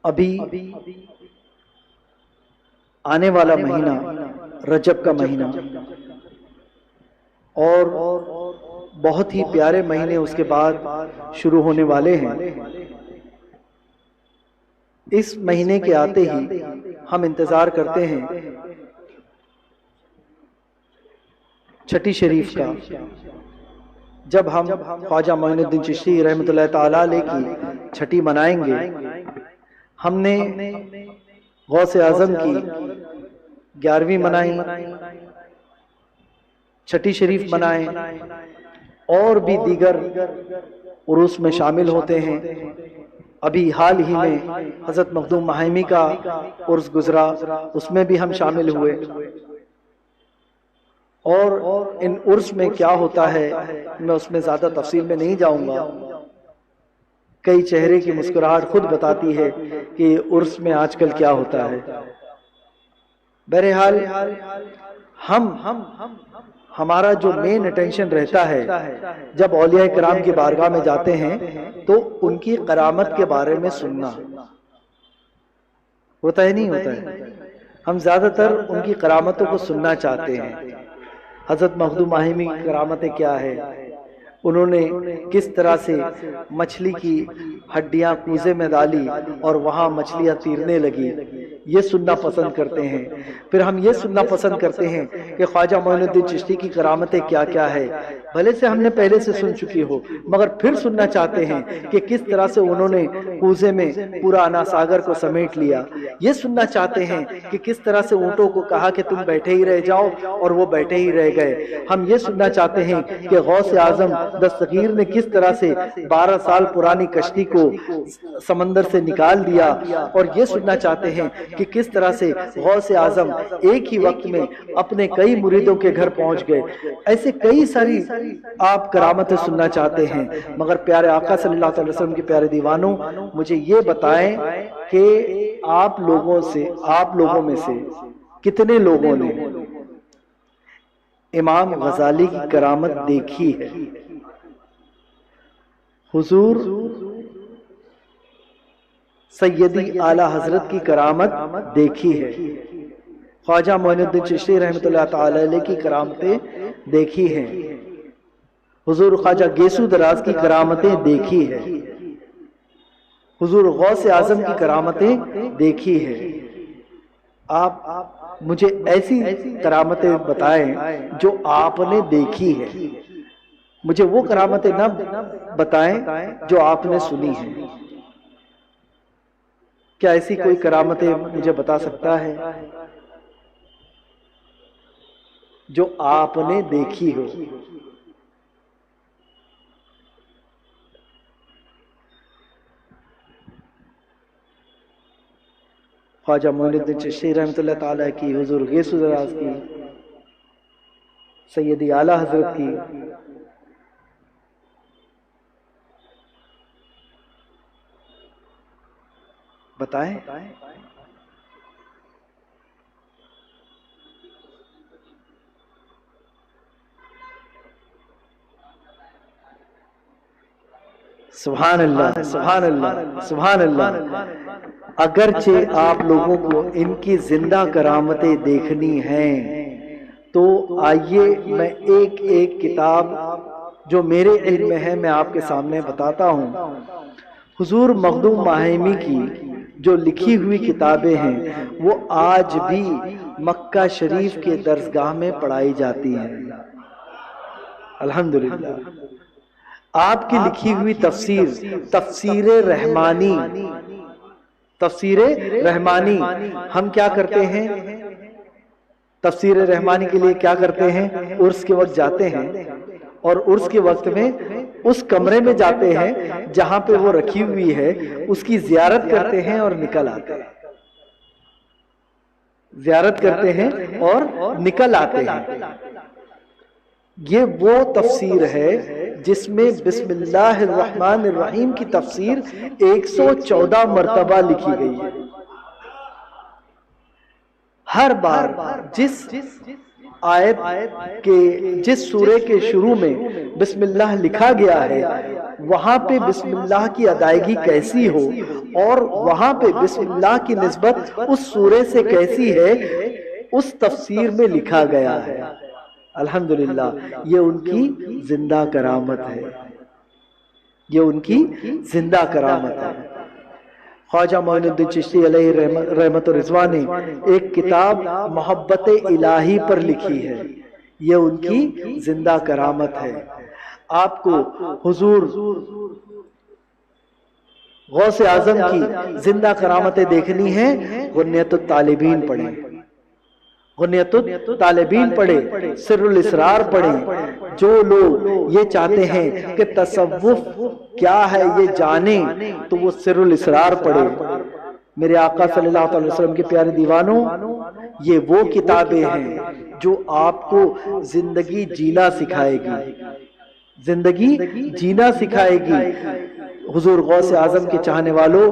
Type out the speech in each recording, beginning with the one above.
ابھی آنے والا مہینہ رجب کا مہینہ اور بہت ہی پیارے مہینے اس کے بعد شروع ہونے والے ہیں۔ اس مہینے کے آتے ہی ہم انتظار کرتے ہیں چھٹی شریف کا، جب ہم خواجہ معین الدین چشتی رحمۃ اللہ تعالی علیہ کی چھٹی منائیں گے۔ ہم نے غوث اعظم کی 11ویں منائی، چھٹی شریف منائیں، اور بھی دیگر عرس میں شامل ہوتے ہیں۔ ابھی حال ہی میں حضرت مخدوم مہیمی کا عرس گزرا، اس میں بھی ہم شامل ہوئے۔ اور ان عرس میں کیا ہوتا ہے میں اس میں زیادہ تفصیل میں نہیں جاؤں گا، کئی چہرے کی مسکراہٹ خود بتاتی ہے کہ عرس میں آج کل کیا ہوتا ہے۔ بہرحال ہمارا جو مین اٹینشن رہتا ہے جب اولیاء کرام کی بارگاہ میں جاتے ہیں تو ان کی کرامت کے بارے میں سننا ہوتا ہے، نہیں ہوتا ہے؟ ہم زیادہ تر ان کی کرامتوں کو سننا چاہتے ہیں۔ حضرت مخدوم مہیمی کی کرامتیں کیا ہے، انہوں نے کس طرح سے مچھلی کی ہڈیاں کوزے میں ڈالی اور وہاں مچھلیاں تیرنے لگی، یہ سننا پسند کرتے ہیں۔ پھر ہم یہ سننا پسند کرتے ہیں کہ خواجہ معین الدین چشتی کی کرامتیں کیا کیا ہے، بھلے سے ہم نے پہلے سے سن چکی ہو مگر پھر سننا چاہتے ہیں کہ کس طرح سے انہوں نے کوزے میں پورا انا ساگر کو سمیٹ لیا۔ یہ سننا چاہتے ہیں کہ کس طرح سے اونٹوں کو کہا کہ تم بیٹھے ہی رہ جاؤ اور وہ بیٹھے ہی رہ گئے۔ ہم یہ سننا چاہتے ہیں کہ غوث اعظم دستگیر نے کس طرح سے 12 سال پرانی کشتی کو سمندر سے نکال دیا، اور یہ سننا چاہتے ہیں کہ کس طرح سے غوث اعظم ایک ہی وقت میں اپنے کئی مریدوں کے گھر پہنچ گئے۔ ایسے کئی ساری آپ کرامتیں سننا چاہتے ہیں، مگر پیارے آقا صلی اللہ علیہ وسلم کے پیارے دیوانوں، مجھے یہ بتائیں کہ آپ لوگوں میں سے کتنے لوگوں نے امام غزالی کی کرامت دیکھی ہے؟ حضور سیدی اعلی حضرت کی کرامت دیکھی ہے، خواجہ معین الدین چشتی رحمۃ اللہ تعالی علیہ کی کرامتیں دیکھی ہیں، حضور خواجہ گیسو دراز کی کرامتیں دیکھی ہے، حضور غوث اعظم کی کرامتیں دیکھی ہے۔ آپ مجھے ایسی کرامتیں بتائیں جو آپ نے دیکھی ہے، مجھے وہ کرامتیں نہ بتائیں جو آپ نے سنی ہیں۔ کیا ایسی کوئی کرامتیں مجھے بتا سکتا ہے جو آپ نے دیکھی ہو؟ خواجہ معین الدین چشتی رحمۃ اللہ تعالیٰ کی، حضور غیث دراز کی، سیدی اعلی حضرت کی، بتائیں۔ سبحان اللہ، سبحان اللہ، سبحان اللہ۔ اگرچہ آپ لوگوں کو ان کی زندہ کرامتیں دیکھنی ہیں تو آئیے میں ایک ایک کتاب جو میرے علم میں ہے میں آپ کے سامنے بتاتا ہوں۔ حضور مخدوم مہیمی کی جو لکھی ہوئی کتابیں ہیں وہ آج بھی مکہ شریف کے درسگاہ میں پڑھائی جاتی ہیں، الحمدللہ۔ آپ کی لکھی ہوئی تفسیر رحمانی، تفسیر رحمانی، ہم کیا کرتے ہیں؟ تفسیر رحمانی کے لیے کیا کرتے ہیں؟ عرس کے وقت جاتے ہیں اور عرس کے وقت میں اس کمرے میں جاتے ہیں جہاں پہ وہ رکھی ہوئی ہے، اس کی زیارت کرتے ہیں اور نکل آتے ہیں، زیارت کرتے ہیں اور نکل آتے ہیں۔ یہ وہ تفسیر ہے جس میں بسم اللہ الرحمن الرحیم کی تفسیر 114 مرتبہ لکھی گئی ہے۔ ہر بار آیت کے جس سورے کے شروع میں بسم اللہ لکھا گیا ہے وہاں پہ بسم اللہ کی ادائیگی کیسی ہو اور وہاں پہ بسم اللہ کی نسبت اس سورے سے کیسی ہے اس تفسیر میں لکھا گیا ہے۔ الحمدللہ یہ ان کی زندہ کرامت ہے، یہ ان کی زندہ کرامت ہے۔ خواجہ معین الدین چشتی علیہ رحمت و رضوان نے ایک کتاب محبت الہی پر لکھی ہے، یہ ان کی زندہ کرامت ہے۔ آپ کو حضور غوث اعظم کی زندہ کرامتیں دیکھنی ہیں، غنیت الطالبین پڑھیں، غنیت الطالبین پڑھیں، سر الاسرار پڑھیں۔ جو لوگ یہ چاہتے ہیں کہ تصوف کیا ہے یہ جانیں تو وہ سر الاسرار پڑھیں۔ میرے آقا صلی اللہ علیہ وسلم کے پیارے دیوانوں، یہ وہ کتابیں ہیں جو آپ کو زندگی جینا سکھائے گی، زندگی جینا سکھائے گی۔ حضور غوث اعظم کے چاہنے والوں،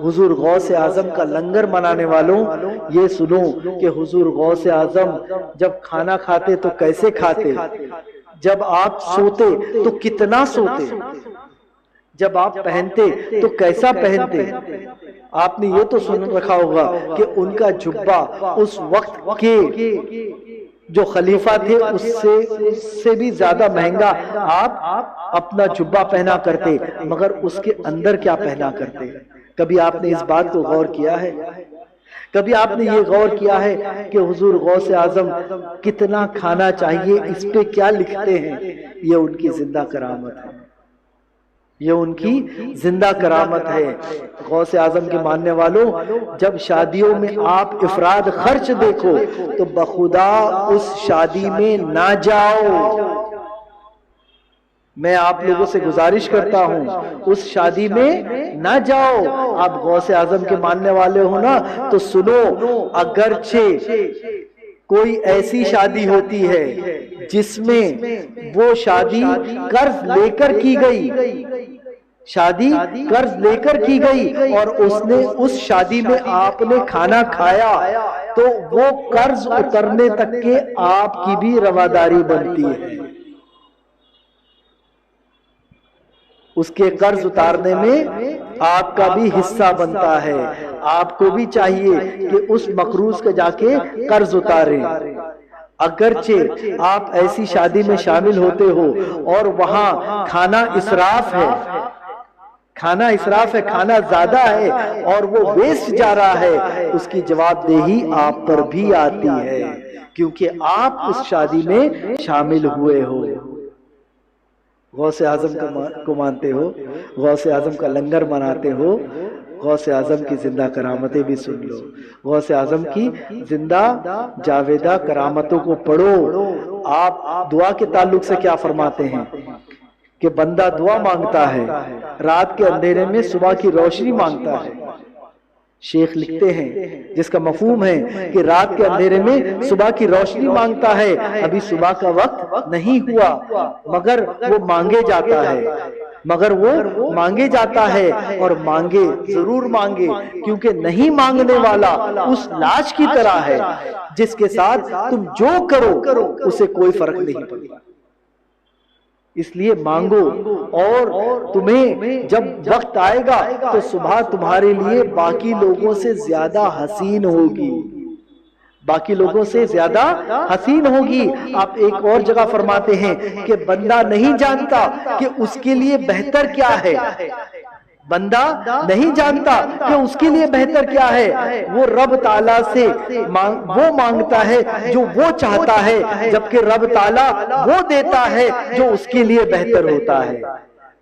حضور غوث اعظم کا لنگر منانے والوں، یہ سنو کہ حضور غوث اعظم جب کھانا کھاتے تو کیسے کھاتے، جب آپ سوتے تو کتنا سوتے، جب آپ پہنتے تو کیسا پہنتے۔ آپ نے یہ تو سن رکھا ہوگا کہ ان کا جبہ اس وقت کے جو خلیفہ تھے اس سے بھی زیادہ مہنگا آپ اپنا جبہ پہنا کرتے، مگر اس کے اندر کیا پہنا کرتے۔ کبھی آپ نے اس بات کو غور کیا ہے؟ کبھی آپ نے یہ غور کیا ہے کہ حضور غوث اعظم کتنا کھانا چاہیے اس پہ کیا لکھتے ہیں؟ یہ ان کی زندہ کرامت ہے، یہ ان کی زندہ کرامت ہے۔ غوث اعظم کے ماننے والوں، جب شادیوں میں آپ افراد خرچ دیکھو تو بخدا اس شادی میں نہ جاؤ۔ میں آپ لوگوں سے گزارش کرتا ہوں اس شادی میں نہ جاؤ۔ آپ غوث اعظم کے ماننے والے ہو نا تو سنو، اگرچہ کوئی ایسی شادی ہوتی ہے جس میں وہ شادی قرض لے کر کی گئی، شادی قرض لے کر کی گئی اور اس شادی میں آپ نے کھانا کھایا تو وہ قرض اترنے تک کے آپ کی بھی رواداری بنتی ہے، اس کے قرض اتارنے میں آپ کا بھی حصہ بنتا ہے۔ آپ کو بھی چاہیے کہ اس مقروض کا جا کے قرض اتاریں۔ اگرچہ آپ ایسی شادی میں شامل ہوتے ہو اور وہاں کھانا اسراف ہے، کھانا اسراف ہے، کھانا زیادہ ہے اور وہ ویسٹ جا رہا ہے، اس کی جواب دہی آپ پر بھی آتی ہے کیونکہ آپ اس شادی میں شامل ہوئے ہو۔ غوث اعظم کو مانتے ہو، غوث اعظم کا لنگر مناتے ہو، غوث اعظم کی زندہ کرامتیں بھی سن لو، غوث اعظم کی زندہ جاویدہ کرامتوں کو پڑھو۔ آپ دعا کے تعلق سے کیا فرماتے ہیں کہ بندہ دعا مانگتا ہے، رات کے اندھیرے میں صبح کی روشنی مانگتا ہے۔ شیخ لکھتے ہیں جس کا مفہوم ہے کہ رات کے اندھیرے میں صبح کی روشنی مانگتا ہے، ابھی صبح کا وقت نہیں ہوا مگر وہ مانگے جاتا ہے، مگر وہ مانگے جاتا ہے، اور مانگے ضرور مانگے کیونکہ نہیں مانگنے والا اس لاش کی طرح ہے جس کے ساتھ تم جو کرو اسے کوئی فرق نہیں پڑتا۔ اس لیے مانگو، اور تمہیں جب وقت آئے گا تو صبح تمہارے لیے باقی لوگوں سے زیادہ حسین ہوگی، باقی لوگوں سے زیادہ حسین ہوگی۔ آپ ایک اور جگہ فرماتے ہیں کہ بندہ نہیں جانتا کہ اس کے لیے بہتر کیا ہے، بندہ نہیں جانتا کہ اس کے لیے بہتر کیا ہے، وہ رب تعالیٰ سے وہ مانگتا ہے جو وہ چاہتا ہے، جبکہ رب تعالیٰ وہ دیتا ہے جو اس کے لیے بہتر ہوتا ہے۔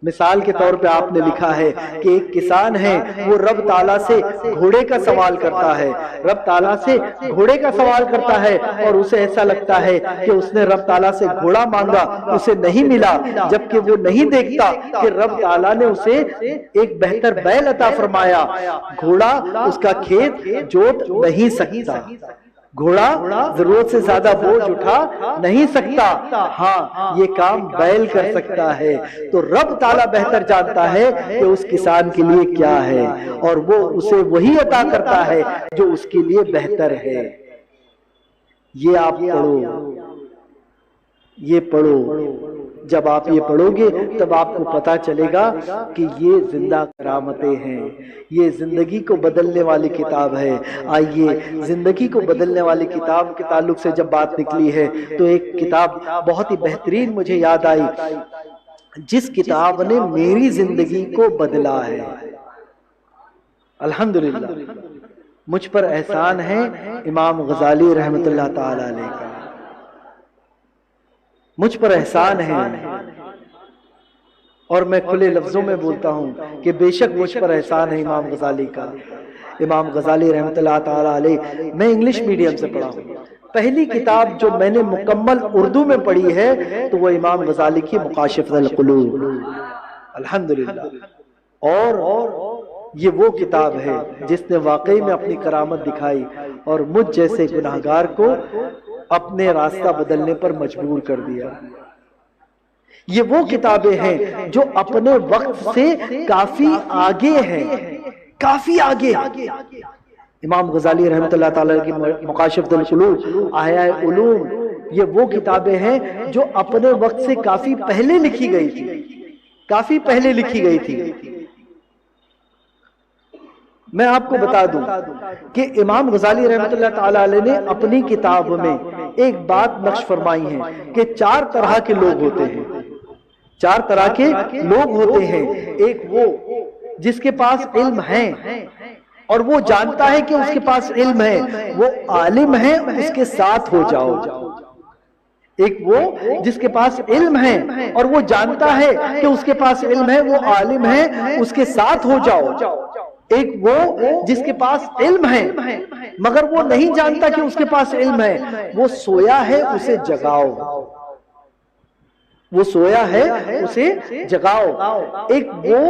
مثال کے طور پہ آپ نے لکھا ہے کہ ایک کسان ہے، وہ رب تعالیٰ سے گھوڑے کا سوال کرتا ہے، رب تعالیٰ سے گھوڑے کا سوال کرتا ہے اور اسے ایسا لگتا ہے کہ اس نے رب تعالیٰ سے گھوڑا مانگا، اسے نہیں ملا، جبکہ وہ نہیں دیکھتا کہ رب تعالیٰ نے اسے ایک بہتر بیل عطا فرمایا۔ گھوڑا اس کا کھیت جوت نہیں سکتا، گھوڑا ضرورت سے زیادہ بوجھ اٹھا نہیں سکتا، ہاں یہ کام بیل کر سکتا ہے۔ تو رب تعالیٰ بہتر جانتا ہے کہ اس کسان کے لیے کیا ہے، اور وہ اسے وہی عطا کرتا ہے جو اس کے لیے بہتر ہے۔ یہ آپ پڑھو، یہ پڑھو۔ جب آپ یہ پڑھو گے تب آپ کو پتا چلے گا کہ یہ زندہ کرامتیں ہیں، یہ زندگی کو بدلنے والی کتاب ہے۔ آئیے زندگی کو بدلنے والی کتاب کے تعلق سے جب بات نکلی ہے تو ایک کتاب بہت ہی بہترین مجھے یاد آئی، جس کتاب نے میری زندگی کو بدلا ہے۔ الحمدللہ مجھ پر احسان ہے امام غزالی رحمت اللہ تعالی علیہ کا، مجھ پر احسان ہے، اور میں کھلے لفظوں میں بولتا ہوں کہ بے شک مجھ پر احسان ہے امام غزالی کا۔ امام غزالی رحمت اللہ تعالی علیہ، میں انگلش میڈیم سے پڑھا ہوں، پہلی کتاب جو میں نے مکمل اردو میں پڑھی ہے تو وہ امام غزالی کی مکاشفۃ القلوب، الحمدللہ۔ اور یہ وہ کتاب ہے جس نے واقعی میں اپنی کرامت دکھائی اور مجھ جیسے گناہگار کو اپنے راستہ بدلنے پر مجبور کر دیا۔ یہ وہ کتابیں ہیں جو اپنے وقت سے کافی آگے ہیں، کافی آگے۔ امام غزالی رحمت اللہ تعالی کی مکاشفۃ القلوب، احیاء علوم، یہ وہ کتابیں ہیں جو اپنے وقت سے کافی پہلے لکھی گئی تھی، کافی پہلے لکھی گئی تھی۔ میں آپ کو بتا دوں کہ امام غزالی رحمت اللہ تعالی علیہ نے اپنی کتاب میں ایک بات نقش فرمائی ہے کہ 4 طرح کے لوگ ہوتے ہیں، 4 طرح کے لوگ ہوتے ہیں۔ ایک وہ جس کے پاس علم ہے اور وہ جانتا ہے کہ اس کے پاس علم ہے، وہ عالم ہے، اس کے ساتھ ہو جاؤ۔ ایک وہ جس کے پاس علم ہے اور وہ جانتا ہے کہ اس کے پاس علم ہے، وہ عالم ہے، اس کے ساتھ ہو جاؤ۔ ایک وہ جس کے پاس علم ہے مگر وہ نہیں جانتا کہ اس کے پاس علم ہے، وہ سویا ہے، اسے جگاؤ، وہ سویا ہے، اسے جگاؤ۔ ایک وہ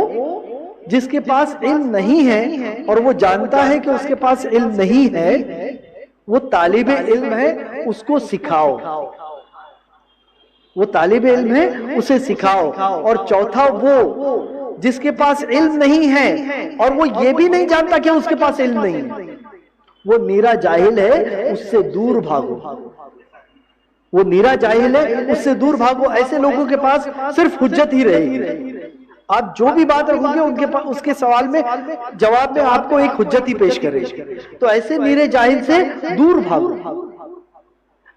جس کے پاس علم نہیں ہے اور وہ جانتا ہے کہ اس کے پاس علم نہیں ہے، وہ طالب علم ہے، اس کو سکھاؤ، وہ طالب علم ہے، اسے سکھاؤ۔ اور چوتھا وہ جس کے پاس علم نہیں ہے اور وہ یہ بھی نہیں جانتا کہ اس کے پاس علم نہیں ہے، وہ نیرا جاہل ہے، اس سے دور بھاگو، وہ نیرا جاہل ہے، اس سے دور بھاگو۔ ایسے لوگوں کے پاس صرف حجت ہی رہے گی، آپ جو بھی بات رکھو گے ان کے پاس، اس کے سوال میں جواب میں آپ کو ایک حجت ہی پیش کرے گی، تو ایسے نیرے جاہل سے دور بھاگو۔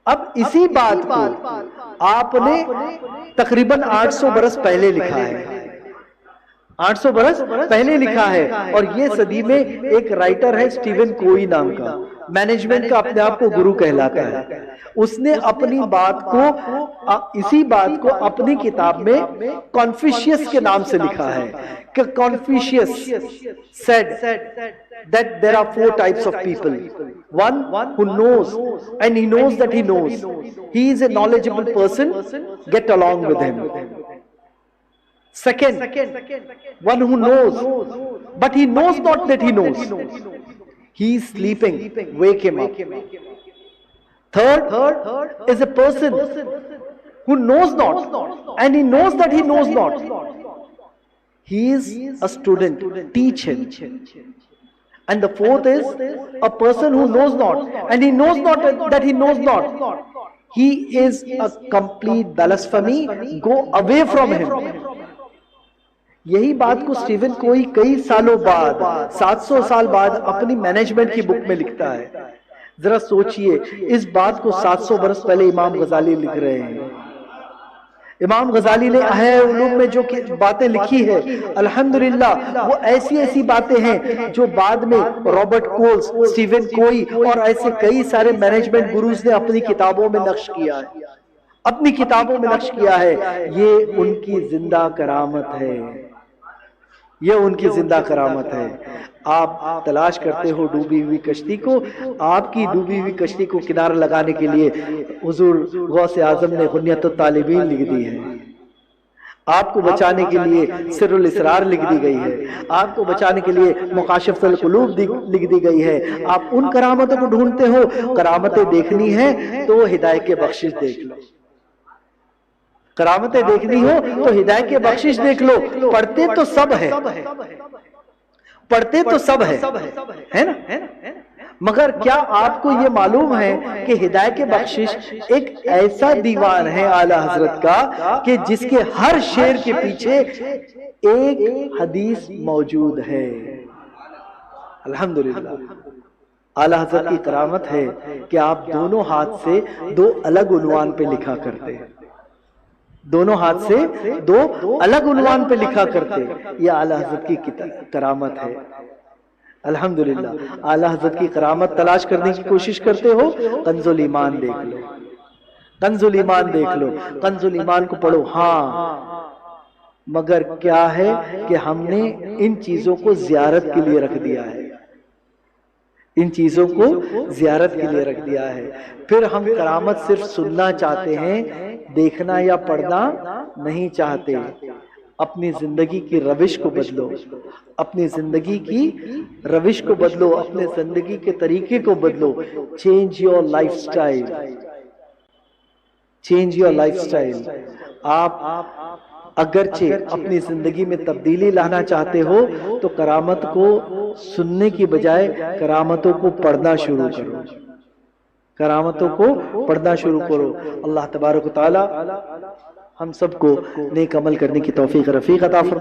اب اسی بات کو آپ نے تقریباً 800 برس پہلے لکھا ہے، 800 برس پہلے لکھا ہے، اور یہ صدی میں ایک رائٹر ہے اسٹیون کوئی نام کا، مینجمنٹ کا اپنے آپ کو گرو کہلاتا ہے۔ اس نے اپنی بات کو، اسی بات کو اپنی کتاب میں کنفیوشیس کے نام سے لکھا ہے کہ کنفیوشیس said that there are 4 types of people. One who knows and he knows that he knows. He is a knowledgeable person, get along with him. Second, one who knows, but he knows not that he knows. He is sleeping, wake him up. Third is a person who knows not, and he knows that he knows not. He is a student, teach him. And the fourth is a person who knows not, and he knows not that he knows not. He is a complete blasphemy, go away from him. یہی بات کو Steven کوئی کئی سالوں بعد، 700 سال بعد اپنی مینجمنٹ کی بک میں لکھتا ہے۔ ذرا سوچئے، اس بات کو 700 برس پہلے امام غزالی لکھ رہے ہیں۔ امام غزالی نے احیاء علوم میں جو باتیں لکھی ہے، الحمدللہ وہ ایسی ایسی باتیں ہیں جو بعد میں رابرٹ کولز، سٹیون کوئی اور ایسے کئی سارے مینجمنٹ گروز نے اپنی کتابوں میں نقش کیا ہے، اپنی کتابوں میں نقش کیا ہے۔ یہ ان کی زندہ کرامت ہے، یہ ان کی زندہ کرامت ہے۔ آپ تلاش کرتے ہو ڈوبی ہوئی کشتی کو، آپ کی ڈوبی ہوئی کشتی کو کنارہ لگانے کے لیے حضور غوث اعظم نے غنیۃ الطالبین لکھ دی ہے، آپ کو بچانے کے لیے سر الاسرار لکھ دی گئی ہے، آپ کو بچانے کے لیے مکاشفۃ القلوب لکھ دی گئی ہے۔ آپ ان کرامتوں کو ڈھونڈتے ہو، کرامتیں دیکھنی ہیں تو ہدایت کے بخشش دیکھ لو، کرامتیں دیکھنی ہو تو ہدایت کے بخشش دیکھ لو۔ پڑھتے تو سب ہے، پڑھتے تو سب ہے نا، مگر کیا آپ کو یہ معلوم ہے کہ ہدایت کی بخشش ایک ایسا دیوان ہے اعلی حضرت کا کہ جس کے ہر شعر کے پیچھے ایک حدیث موجود ہے. الحمدللہ اعلی حضرت کی کرامت ہے کہ آپ دونوں ہاتھ سے دو الگ عنوان پہ لکھا کرتے ہیں. دونوں ہاتھ سے دو الگ عنوان پہ لکھا کرتے. یہ اعلی حضرت کی کرامت ہے. الحمدللہ اعلی حضرت کی کرامت تلاش کرنے کی کوشش کرتے ہو, کنز الایمان دیکھ لو, کنز الایمان دیکھ لو, کنز الایمان کو پڑھو. ہاں مگر کیا ہے کہ ہم نے ان چیزوں کو زیارت کے لیے رکھ دیا ہے, ان چیزوں کو زیارت کے لیے رکھ دیا ہے. پھر ہم کرامت صرف سننا چاہتے ہیں, دیکھنا یا پڑھنا نہیں چاہتے. اپنی زندگی کی روش کو بدلو, اپنی زندگی کی روش کو بدلو, اپنے زندگی کے طریقے کو بدلو. Change your life style, change your life style. آپ اگرچہ اپنی زندگی میں تبدیلی لانا چاہتے ہو تو کرامت کو سننے کی بجائے کرامتوں کو پڑھنا شروع کرو, کرامتوں کو پڑھنا شروع کرو. اللہ تبارک و تعالی ہم سب کو نیک عمل کرنے کی توفیق رفیق عطا فرمائے.